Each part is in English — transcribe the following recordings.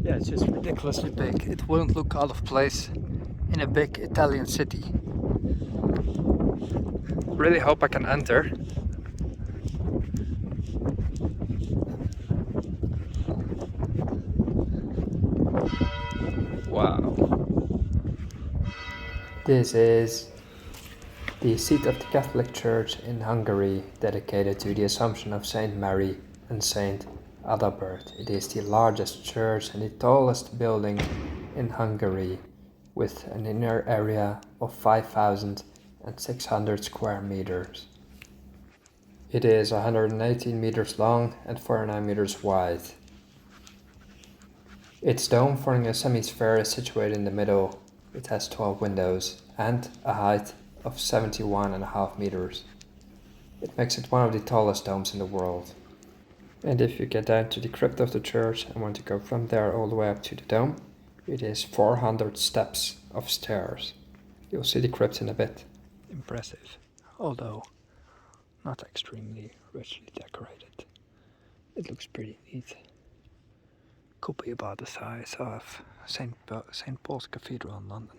Yeah, it's just ridiculously big. It wouldn't look out of place in a big Italian city. Really hope I can enter. Wow. This is the seat of the Catholic Church in Hungary, dedicated to the Assumption of Saint Mary and Saint Adalbert. It is the largest church and the tallest building in Hungary, with an inner area of 5,600 square meters. It is 118 meters long and 49 meters wide. Its dome, forming a semi-sphere, is situated in the middle. It has 12 windows and a height of 71.5 meters. It makes it one of the tallest domes in the world. And if you get down to the crypt of the church and want to go from there all the way up to the dome, it is 400 steps of stairs. You'll see the crypt in a bit. Impressive, although not extremely richly decorated. It looks pretty neat. Could be about the size of St. Paul's Cathedral in London.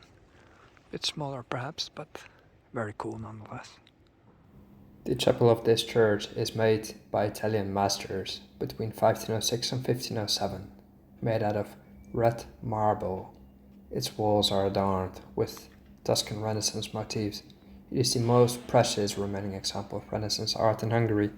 A bit smaller perhaps, but very cool nonetheless. The chapel of this church is made by Italian masters between 1506 and 1507, made out of red marble. Its walls are adorned with Tuscan Renaissance motifs. It is the most precious remaining example of Renaissance art in Hungary.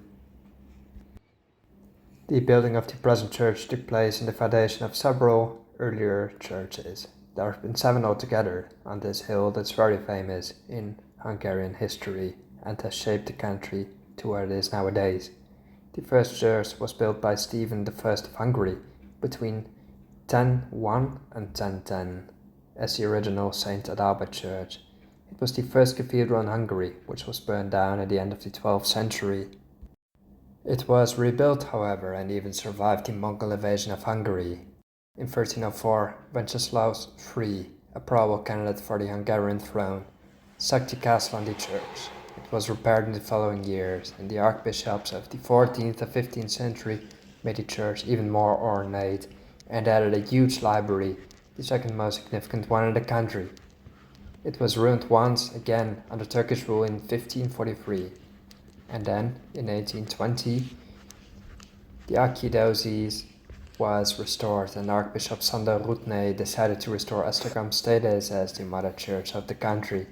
The building of the present church took place in the foundation of several earlier churches. There have been 7 altogether on this hill that's very famous in Hungarian history and has shaped the country to where it is nowadays. The first church was built by Stephen I of Hungary between 1001 and 1010 as the original St. Adalbert Church. It was the first cathedral in Hungary, which was burned down at the end of the 12th century. It was rebuilt, however, and even survived the Mongol invasion of Hungary. In 1304, Wenceslaus III, a probable candidate for the Hungarian throne, sacked the castle and the church. It was repaired in the following years, and the archbishops of the 14th and 15th century made the church even more ornate and added a huge library, the second most significant one in the country. It was ruined once again under Turkish rule in 1543, and then in 1820 the archdiocese was restored, and Archbishop Sander Rudnay decided to restore Esztergom status as the mother church of the country.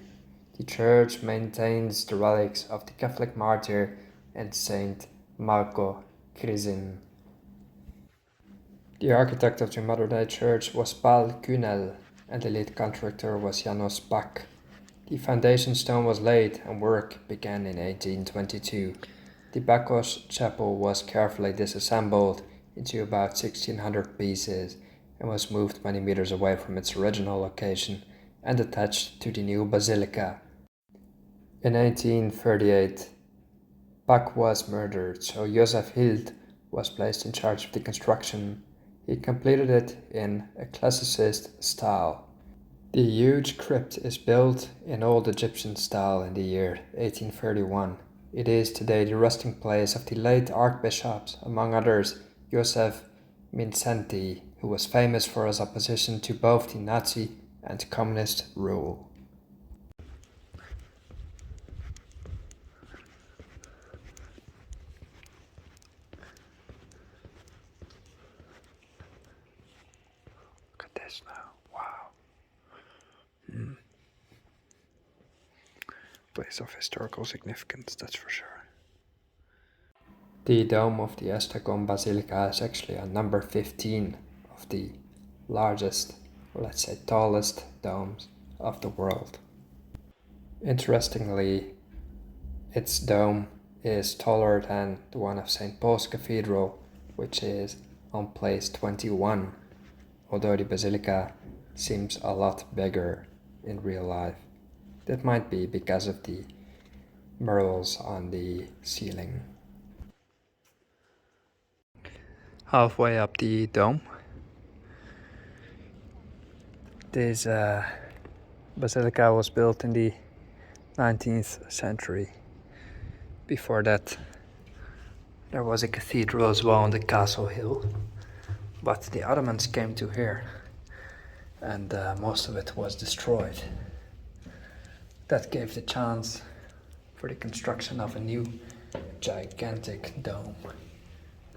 The church maintains the relics of the Catholic martyr and Saint Marco Krizin. The architect of the modern-day church was Paul Kunel, and the lead contractor was Janos Bak. The foundation stone was laid and work began in 1822. The Bakos chapel was carefully disassembled into about 1,600 pieces and was moved many meters away from its original location and attached to the new basilica. In 1838, Bak was murdered, so Josef Hild was placed in charge of the construction. He completed it in a classicist style. The huge crypt is built in old Egyptian style in the year 1831. It is today the resting place of the late archbishops, among others Joseph Mindszenty, who was famous for his opposition to both the Nazi and communist rule. Look at this now, wow. Place of historical significance, that's for sure. The dome of the Esztergom Basilica is actually on number 15 of the largest, or let's say tallest, domes of the world. Interestingly, its dome is taller than the one of St. Paul's Cathedral, which is on place 21, although the basilica seems a lot bigger in real life. That might be because of the murals on the ceiling. Halfway up the dome, this basilica was built in the 19th century. Before that, there was a cathedral as well on the castle hill, but the Ottomans came to here, and most of it was destroyed. That gave the chance for the construction of a new gigantic dome,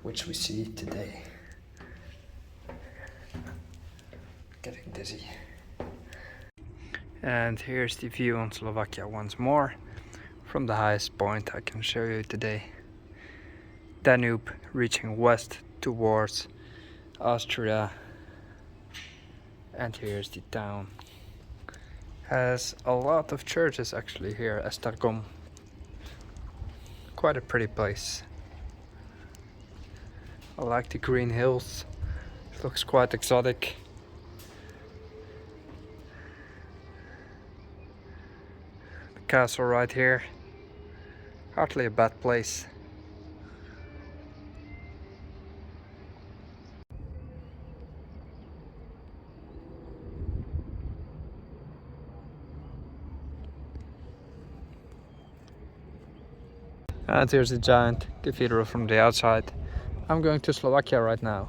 which we see today. Getting dizzy. And here's the view on Slovakia once more, from the highest point I can show you today. Danube reaching west towards Austria, and here's the town. Has a lot of churches actually here, Esztergom. Quite a pretty place. I like the green hills, it looks quite exotic. The castle right here, hardly a bad place. And here's the giant cathedral from the outside. I'm going to Slovakia right now.